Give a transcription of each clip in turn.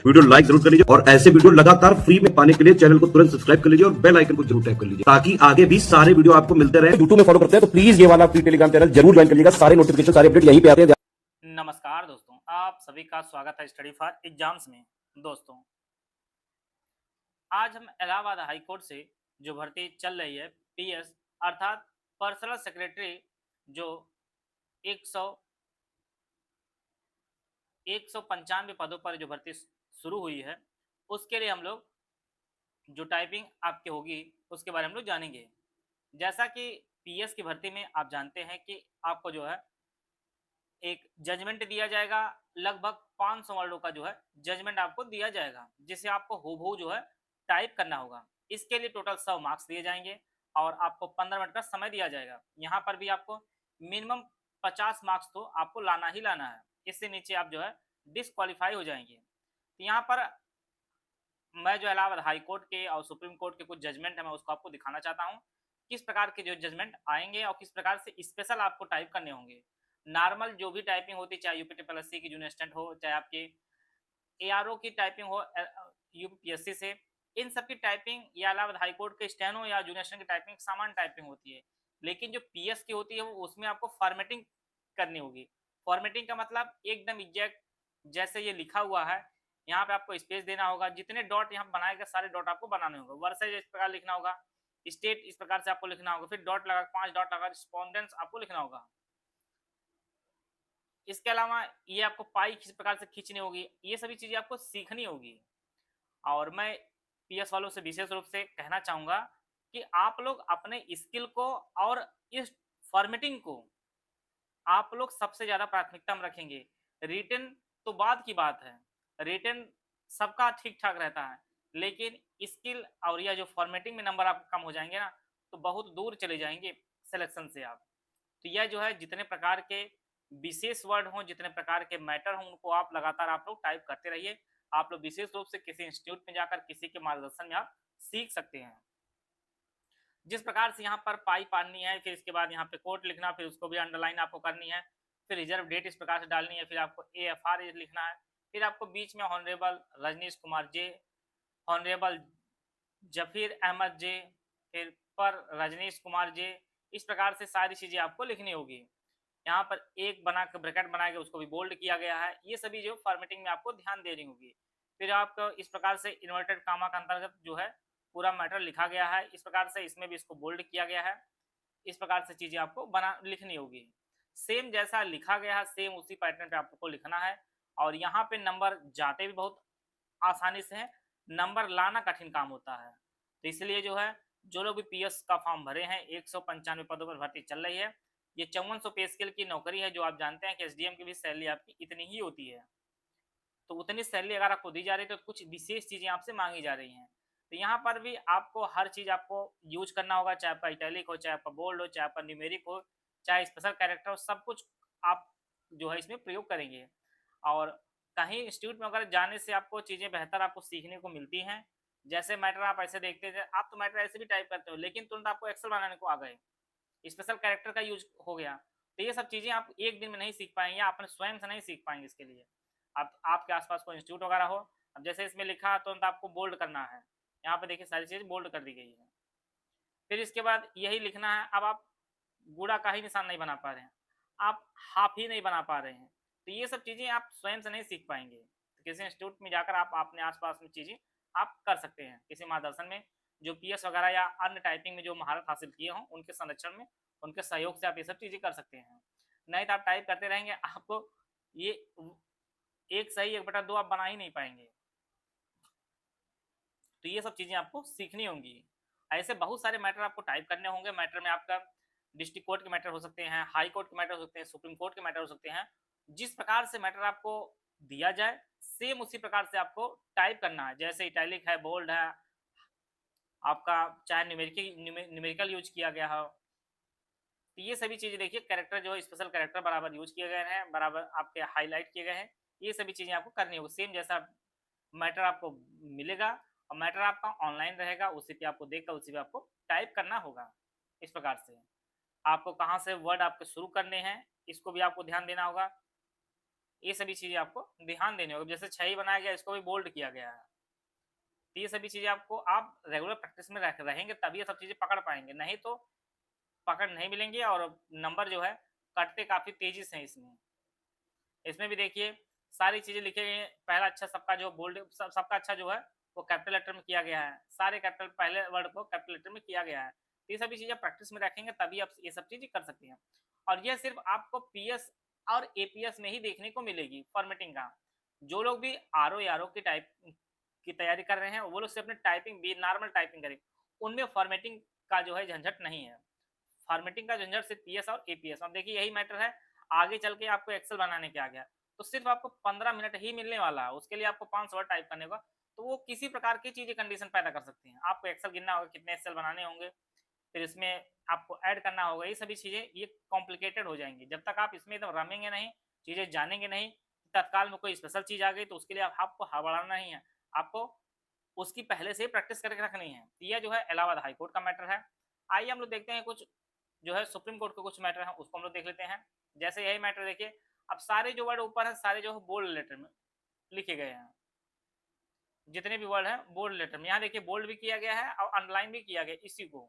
Video like जरूर कर लीजिए और ऐसे वीडियो लगातार फ्री में पाने के लिए चैनल को तुरंत सब्सक्राइब कर लीजिए और बेल आइकन को जरूर टैप कर लीजिए ताकि आगे भी सारे वीडियो आपको मिलते रहे। यूट्यूब में फॉलो करते हैं तो प्लीज ये वाला फ्री टेलीग्राम चैनल जरूर ज्वाइन कर लीजिएगा। सारे नोटिफिकेशन सारे अपडेट यहीं पे आते हैं। नमस्कार दोस्तों, आप सभी का स्वागत है स्टडी फॉर एग्जाम्स में। दोस्तों, आज हम इलाहाबाद हाई कोर्ट से जो भर्ती चल रही है पीएस अर्थात पर्सनल सेक्रेटरी, जो 195 पदों पर जो भर्ती शुरू हुई है, उसके लिए हम लोग जो टाइपिंग आपके होगी उसके बारे में हम लोग जानेंगे। जैसा कि पीएस की भर्ती में आप जानते हैं कि आपको जो है एक जजमेंट दिया जाएगा, लगभग 500 वर्डों का जो है जजमेंट आपको दिया जाएगा, जिसे आपको हूबहू जो है टाइप करना होगा। इसके लिए टोटल 100 मार्क्स दिए जाएंगे और आपको 15 मिनट का समय दिया जाएगा। यहाँ पर भी आपको मिनिमम 50 मार्क्स तो आपको लाना ही लाना है, इससे नीचे आप जो है डिसक्वालीफाई हो जाएंगे। तो यहाँ पर मैं जो इलाहाबाद हाई कोर्ट के और सुप्रीम कोर्ट के कुछ जजमेंट है, मैं उसको आपको दिखाना चाहता हूँ किस प्रकार के जो जजमेंट आएंगे और किस प्रकार से स्पेशल आपको टाइप करने होंगे। नॉर्मल जो भी टाइपिंग होती है, चाहे यूपीटीपीएससी की जूनियर असिस्टेंट हो, चाहे आपके एआरओ की टाइपिंग हो यूपीएससी से, इन सब की टाइपिंग या इलाहाबाद हाई कोर्ट के स्टेनो या जूनियर असिस्टेंट की टाइपिंग सामान्य टाइपिंग होती है। लेकिन जो पीएस की होती है वो उसमें आपको फॉर्मेटिंग करनी होगी। फॉर्मेटिंग का मतलब एकदम एग्जैक्ट जैसे ये लिखा हुआ है, यहाँ पे आपको स्पेस देना होगा। जितने डॉट यहाँ बनाए गए सारे डॉट आपको बनाने होंगे। वर्सेज इस प्रकार लिखना होगा, स्टेट इस प्रकार से आपको लिखना होगा, फिर डॉट लगा 5 डॉट लगा रिस्पॉन्डेंट्स आपको लिखना होगा। इसके अलावा ये आपको पाई किस प्रकार से खींचनी होगी, ये सभी चीजें आपको सीखनी होगी। और मैं पीएस वालों से विशेष रूप से कहना चाहूंगा कि आप लोग अपने स्किल को और इस फॉर्मेटिंग को आप लोग सबसे ज्यादा प्राथमिकता में रखेंगे। रिटन तो बाद की बात है, रिटन सबका ठीक ठाक रहता है, लेकिन स्किल और यह जो फॉर्मेटिंग में नंबर आपके कम हो जाएंगे ना, तो बहुत दूर चले जाएंगे सिलेक्शन से आप। तो यह जो है जितने प्रकार के विशेष वर्ड हों, जितने प्रकार के मैटर हों, उनको आप लगातार आप लोग टाइप करते रहिए। आप लोग विशेष रूप से किसी इंस्टीट्यूट में जाकर किसी के मार्गदर्शन में आप सीख सकते हैं। जिस प्रकार से यहाँ पर पाई पानी है, फिर इसके बाद यहाँ पे कोट लिखना, फिर उसको भी अंडरलाइन आपको करनी है, फिर रिजर्व डेट इस प्रकार से डालनी है, फिर आपको AFR लिखना है, फिर आपको बीच में हॉनरेबल रजनीश कुमार जे, हॉनरेबल जफीर अहमद जे, फिर पर रजनीश कुमार जे, इस प्रकार से सारी चीजें आपको लिखनी होगी। यहाँ पर एक बना के ब्रैकेट बनाया गया, उसको भी बोल्ड किया गया है। ये सभी जो फॉर्मेटिंग में आपको ध्यान देनी होगी। फिर आपको इस प्रकार से इन्वर्टेड कामा का अंतर्गत जो है पूरा मैटर लिखा गया है, इस प्रकार से इसमें भी इसको बोल्ड किया गया है। इस प्रकार से चीजें आपको बना लिखनी होगी। सेम जैसा लिखा गया है सेम उसी पैटर्न पे आपको लिखना है। और यहाँ पे नंबर जाते भी बहुत आसानी से हैं, नंबर लाना कठिन काम होता है। तो इसलिए जो है जो लोग भी पीएस का फॉर्म भरे हैं, 195 पदों पर भर्ती चल रही है। ये 5400 पे स्केल की नौकरी है, जो आप जानते हैं कि एसडीएम की भी सैलरी आपकी इतनी ही होती है। तो उतनी सैलरी अगर आपको दी जा रही है तो कुछ विशेष चीजें आपसे मांगी जा रही हैं। तो यहाँ पर भी आपको हर चीज आपको यूज करना होगा, चाहे आपका इटैलिक हो, चाहे आपका बोल्ड हो, चाहे आपका न्यूमेरिक हो, चाहे स्पेशल कैरेक्टर हो, सब कुछ आप जो है इसमें प्रयोग करेंगे। और कहीं इंस्टीट्यूट में अगर जाने से आपको चीजें बेहतर आपको सीखने को मिलती हैं। जैसे मैटर आप ऐसे देखते थे, आप तो मैटर ऐसे भी टाइप करते हो, लेकिन तुरंत आपको एक्सेल बनाने को आ गए, स्पेशल कैरेक्टर का यूज हो गया। तो ये सब चीजें आप एक दिन में नहीं सीख पाएंगे, आप अपने स्वयं से नहीं सीख पाएंगे। इसके लिए आप आपके आसपास कोई इंस्टीट्यूट वगैरह हो, अब जैसे इसमें लिखा तो आपको बोल्ड करना है, यहाँ पे देखिए सारी चीज बोल्ड कर दी गई है। फिर इसके बाद यही लिखना है। अब आप गुड़ा का ही निशान नहीं बना पा रहे हैं, आप हाफ ही नहीं बना पा रहे हैं, तो ये सब चीजें आप स्वयं से नहीं सीख पाएंगे। तो किसी इंस्टीट्यूट में जाकर आप अपने आसपास में चीजें आप कर सकते हैं, किसी मार्गदर्शन में जो पीएस वगैरह या अन्य टाइपिंग में जो महारत हासिल किए हों उनके संरक्षण में, उनके सहयोग से आप ये सब चीजें कर सकते हैं। नहीं तो आप टाइप करते रहेंगे, आपको ये 1 सही 1/2 आप बना ही नहीं पाएंगे। तो ये सब चीजें आपको सीखनी होंगी। ऐसे बहुत सारे मैटर आपको टाइप करने होंगे। मैटर में आपका डिस्ट्रिक्ट कोर्ट के मैटर हो सकते हैं, हाई कोर्ट के मैटर हो सकते हैं, सुप्रीम कोर्ट के मैटर हो सकते हैं। जिस प्रकार से मैटर आपको दिया जाए सेम उसी प्रकार से आपको टाइप करना है। जैसे इटैलिक है, बोल्ड है, आपका चाहे न्यूमेरिकल यूज किया गया हो, तो ये सभी चीजें देखिए कैरेक्टर जो है स्पेशल कैरेक्टर बराबर यूज किए गए हैं, बराबर आपके हाईलाइट किए गए हैं। ये सभी चीजें आपको करनी होगी। सेम जैसा मैटर आपको मिलेगा और मैटर आपका ऑनलाइन रहेगा, उसी पे आपको देखकर उसी पे आपको टाइप करना होगा। इस प्रकार से आपको कहाँ से वर्ड आपके शुरू करने हैं, इसको भी आपको ध्यान देना होगा। ये सभी चीजें आपको ध्यान देनी होगी। जैसे 6 ही बनाया गया, इसको भी बोल्ड किया गया है। तो ये सभी चीजें आपको, आप रेगुलर प्रैक्टिस में रहेंगे तभी ये सब चीजें पकड़ पाएंगे, नहीं तो पकड़ नहीं मिलेंगी और नंबर जो है कटते काफी तेजी से हैं इसमें। इसमें भी देखिए सारी चीजें लिखे गए हैं। पहला अच्छा सबका जो बोल्ड सबका अच्छा जो है वो कैपिटल लेटर में किया गया है, सारे कैपिटल पहले वर्ड को कैपिटल लेटर में किया गया है। तो ये सभी चीजें प्रैक्टिस में रखेंगे तभी आप ये सब चीजें कर सकते हैं। और यह सिर्फ आपको पीएस और एपीएस में ही देखने को मिलेगी फॉर्मेटिंग का। जो लोग भी आरओ की टाइप की तैयारी कर रहे हैं वो लोग से अपने टाइपिंग भी नॉर्मल टाइपिंग करें, उनमें फॉर्मेटिंग का जो है झंझट नहीं है। फॉर्मेटिंग का झंझट सिर्फ पीएस और एपीएस। अब देखिए यही मैटर है, आगे चल के आपको एक्सेल बनाने के आ गया तो सिर्फ आपको 15 मिनट ही मिलने वाला है, उसके लिए आपको 500 वर्ड टाइप करने का। तो वो किसी प्रकार की चीजें कंडीशन पैदा कर सकती हैं। आपको एक्सेल गिनना होगा, कितने एक्सेल बनाने होंगे, फिर इसमें आपको ऐड करना होगा, ये सभी चीजें ये कॉम्प्लिकेटेड हो जाएंगी। जब तक आप इसमें एकदम रमेंगे नहीं, चीजें जानेंगे नहीं, तत्काल में कोई स्पेशल चीज आ गई तो उसके लिए आपको हड़बड़ाना नहीं है, आपको उसकी पहले से ही प्रैक्टिस करके रखनी है। यह जो है इलाहाबाद हाई कोर्ट का मैटर है। आइए हम लोग देखते हैं कुछ जो है सुप्रीम कोर्ट के कुछ मैटर हैं, उसको हम लोग देख लेते हैं। जैसे यही मैटर देखिए, अब सारे जो वर्ड ऊपर हैं सारे जो है बोल्ड लेटर में लिखे गए हैं, जितने भी वर्ड हैं बोल्ड लेटर में। यहाँ देखिए बोल्ड भी किया गया है और अंडरलाइन भी किया गया इसी को।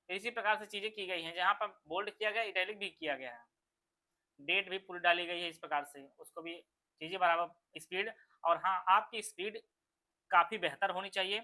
इसी प्रकार से चीजें की गई हैं, जहां पर बोल्ड किया गया इटैलिक भी किया गया है, डेट भी पूरी डाली गई है इस प्रकार से, उसको भी चीजें बराबर स्पीड। और हाँ, आपकी स्पीड काफी बेहतर होनी चाहिए,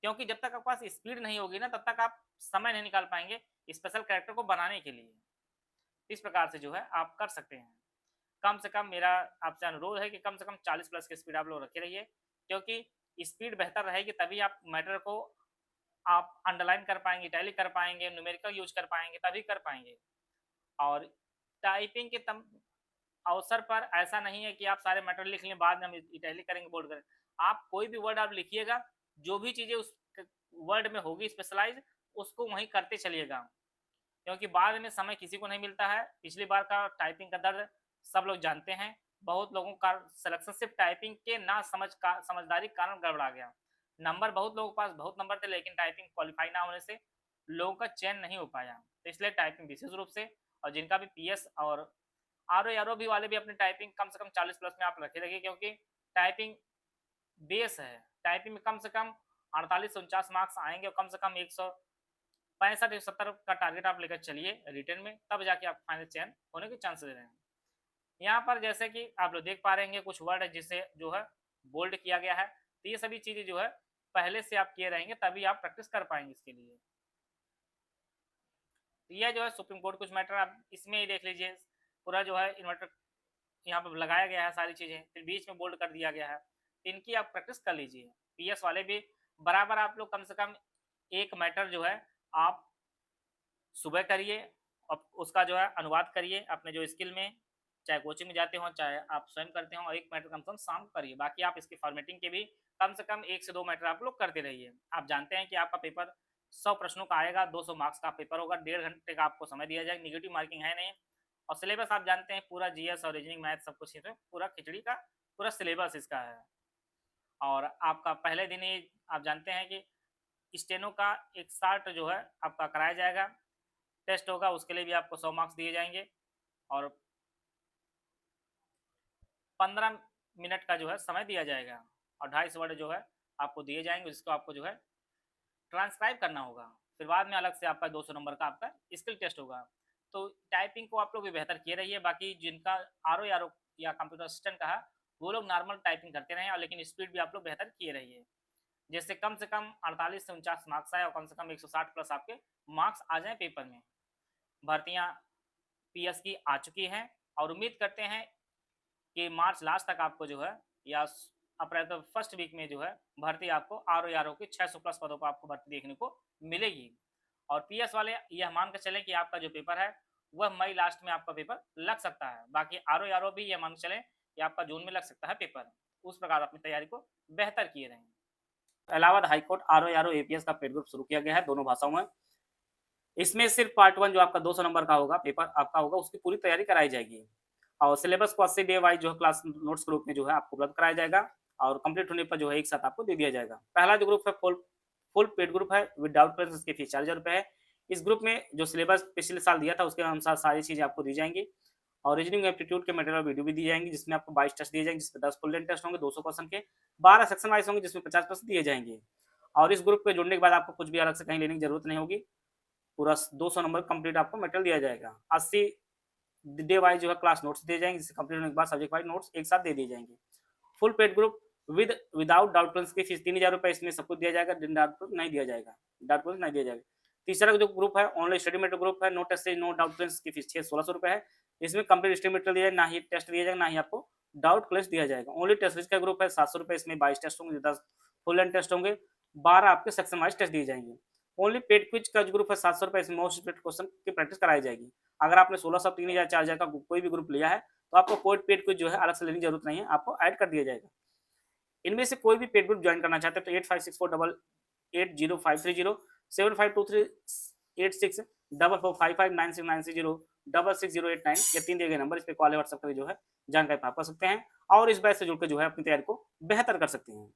क्योंकि जब तक आपके पास स्पीड नहीं होगी ना तब तक आप समय नहीं निकाल पाएंगे स्पेशल कैरेक्टर को बनाने के लिए। इस प्रकार से जो है आप कर सकते हैं। कम से कम मेरा आपसे अनुरोध है कि कम से कम 40 प्लस की स्पीड आप लोग रखे रहिए, क्योंकि स्पीड बेहतर रहेगी तभी आप मैटर को आप अंडरलाइन कर पाएंगे, इटैलिक कर पाएंगे, न्यूमेरिकल यूज कर पाएंगे, तभी कर पाएंगे। और टाइपिंग के अवसर पर ऐसा नहीं है कि आप सारे मैटर लिख लें बाद में हम इटैलिक करेंगे बोल्ड करें। आप कोई भी वर्ड आप लिखिएगा, जो भी चीजें उस वर्ड में होगी स्पेशलाइज, उसको वहीं करते चलिएगा, क्योंकि बाद में समय किसी को नहीं मिलता है। पिछली बार का टाइपिंग का दर्द सब लोग जानते हैं, बहुत लोगों का सिलेक्शन सिर्फ टाइपिंग के ना समझदारी के कारण गड़बड़ा गया। नंबर बहुत लोगों के पास बहुत नंबर थे, लेकिन टाइपिंग क्वालिफाई ना होने से लोगों का चयन नहीं हो पाया। तो इसलिए टाइपिंग विशेष रूप से, और जिनका भी पीएस और आरओ भी वाले भी अपनी टाइपिंग कम से कम 40 प्लस में आप रखे रहिए, क्योंकि टाइपिंग बेस है। टाइपिंग में कम से कम 48 से 49 मार्क्स आएंगे और कम से कम 165 या 70 का टारगेट आप लेकर चलिए रिटर्न में, तब जाके आप फाइनल चयन होने के चांसेस रहे हैं। यहाँ पर जैसे कि आप लोग देख पा रहे हैं कुछ वर्ड है जिसे जो है बोल्ड किया गया है, तो ये सभी चीजें जो है पहले से आप किए रहेंगे तभी आप प्रैक्टिस कर पाएंगे इसके लिए। तो यह जो है सुप्रीम कोर्ट कुछ मैटर आप इसमें ही देख लीजिए, पूरा जो है इन्वर्टर यहाँ पर लगाया गया है सारी चीजें, फिर बीच में बोल्ड कर दिया गया है, इनकी आप प्रैक्टिस कर लीजिए। पीएस वाले भी बराबर आप लोग कम से कम एक मैटर जो है आप सुबह करिए और उसका जो है अनुवाद करिए अपने जो स्किल में, चाहे कोचिंग में जाते हो चाहे आप स्वयं करते हो, और एक मैटर कम से कम शाम को करिए। बाकी आप इसकी फॉर्मेटिंग के भी कम से कम 1 से 2 मैटर आप लोग करते रहिए। आप जानते हैं कि आपका पेपर 100 प्रश्नों का आएगा, 200 मार्क्स का पेपर होगा, 1.5 घंटे का आपको समय दिया जाएगा, निगेटिव मार्किंग है नहीं। और सिलेबस आप जानते हैं पूरा जीएस और रीजनिंग मैथ सब कुछ पूरा खिचड़ी का पूरा सिलेबस इसका है। और आपका पहले दिन ही आप जानते हैं कि स्टेनो का एक शार्ट जो है आपका कराया जाएगा, टेस्ट होगा, उसके लिए भी आपको 100 मार्क्स दिए जाएंगे। और 15 मिनट का जो है समय दिया जाएगा और 250 वर्ड जो है आपको दिए जाएंगे, जिसको आपको जो है ट्रांसक्राइब करना होगा। फिर बाद में अलग से आपका 200 नंबर का आपका स्किल टेस्ट होगा। तो टाइपिंग को आप लोग भी बेहतर किए रहिए। बाकी जिनका आरओ या कंप्यूटर असिस्टेंट का है वो लोग नॉर्मल टाइपिंग करते रहे, और लेकिन स्पीड भी आप लोग बेहतर किए रहिए, जैसे कम से कम 48 से 49 मार्क्स आए और कम से कम 160 प्लस आपके मार्क्स आ जाए पेपर में। भर्तियां पीएस की आ चुकी हैं और उम्मीद करते हैं कि मार्च लास्ट तक आपको जो है या अप्रैल के फर्स्ट वीक में जो है भर्ती आपको आरओ की 600 प्लस पदों पर आपको भर्ती देखने को मिलेगी। और पीएस वाले यह मान कर चले कि आपका जो पेपर है वह मई लास्ट में आपका पेपर लग सकता है। बाकी आरओ भी यह मान चले कि आपका जून में लग सकता है पेपर। उस प्रकार अपनी तैयारी को बेहतर किए रहें। इलाहाबाद हाईकोर्ट आरओ एपीएस का पेड ग्रुप शुरू किया गया है दोनों भाषाओं में। इसमें सिर्फ पार्ट 1 जो आपका 200 नंबर का होगा पेपर आपका होगा, उसकी पूरी तैयारी कराई जाएगी और सिलेबस को 80 डे वाइज जो है क्लास नोट्स ग्रुप में जो है आपको उपलब्ध कराया जाएगा और कंप्लीट होने पर जो है एक साथ आपको दे दिया जाएगा। पहला जो ग्रुप है फुल पेड ग्रुप है विदाउट पेड, इसकी फीस 4000 रुपये है। इस ग्रुप में जो सिलेबस पिछले साल दिया था उसके अनुसार सारी चीजें आपको दी जाएंगी और रीजनिंग एप्टीट्यूड के मटेरियल वीडियो भी दी जाएंगी, जिसमें आपको 22 टेस्ट दिए जाएंगे, जिसमें 10 फुल लेंथ टेस्ट होंगे 200 क्वेश्चन के, 12 सेक्शन वाइज होंगे जिसमें 50% दिए जाएंगे। और इस ग्रुप पे जुड़ने के बाद आपको कुछ भी अलग से कहीं लेने की जरूरत नहीं होगी, पूरा 200 नंबर कंप्लीट आपको मटेरियल दिया जाएगा। 80 डे वाइज जो है क्लास नोट्स दिए जाएंगे, जिससे कंप्लीट होने के बाद सब्जेक्ट वाइज नोट्स एक साथ दे दिए जाएंगे। Full paid group without doubt class की फीस 3000 रुपये, इसमें सब कुछ दिया जाएगा, डाउट नहीं दिया जाएगा, डाउट क्लास नहीं दिया जाएगा। तीसरा जो ग्रुप है ऑनलाइन स्टडी मटेरियल ग्रुप है, no test no doubt class की फीस 1600 रुपये है। इसमें कंप्लीट स्टडी मटेरियल दिया जाएगा, ना ही टेस्ट दिया जाएगा, ना ही आपको डाउट क्लास दिया जाएगा। ओनली टेस्ट सीरीज का ग्रुप है 700 रुपये, इसमें 22 टेस्ट होंगे, 10 फुल एंड टेस्ट होंगे, 12 आपके सेक्शन वाइज टेस्ट दिए जाएंगे। ओनली पेड क्विज का जो ग्रुप है 700 रुपये, इसमें मोस्ट क्वेश्चन की प्रैक्टिस कराई जाएगी। अगर आपने 1600, 3000, 4000 का कोई भी ग्रुप लिया है तो आपको कोई पेड क्विज जो है अलग से लेने की जरूरत नहीं है, आपको ऐड कर दिया जाएगा। इनमें से कोई भी पेड ग्रुप ज्वाइन करना चाहते हैं तो 8564880530, 75238644559690660890, ये 3 दिए गए नंबर, इस पे कॉल व्हाट्सएप करके जो है जानकारी प्राप्त कर सकते हैं और इस बैच से जुड़कर जो है अपनी तैयारी को बेहतर कर सकते हैं।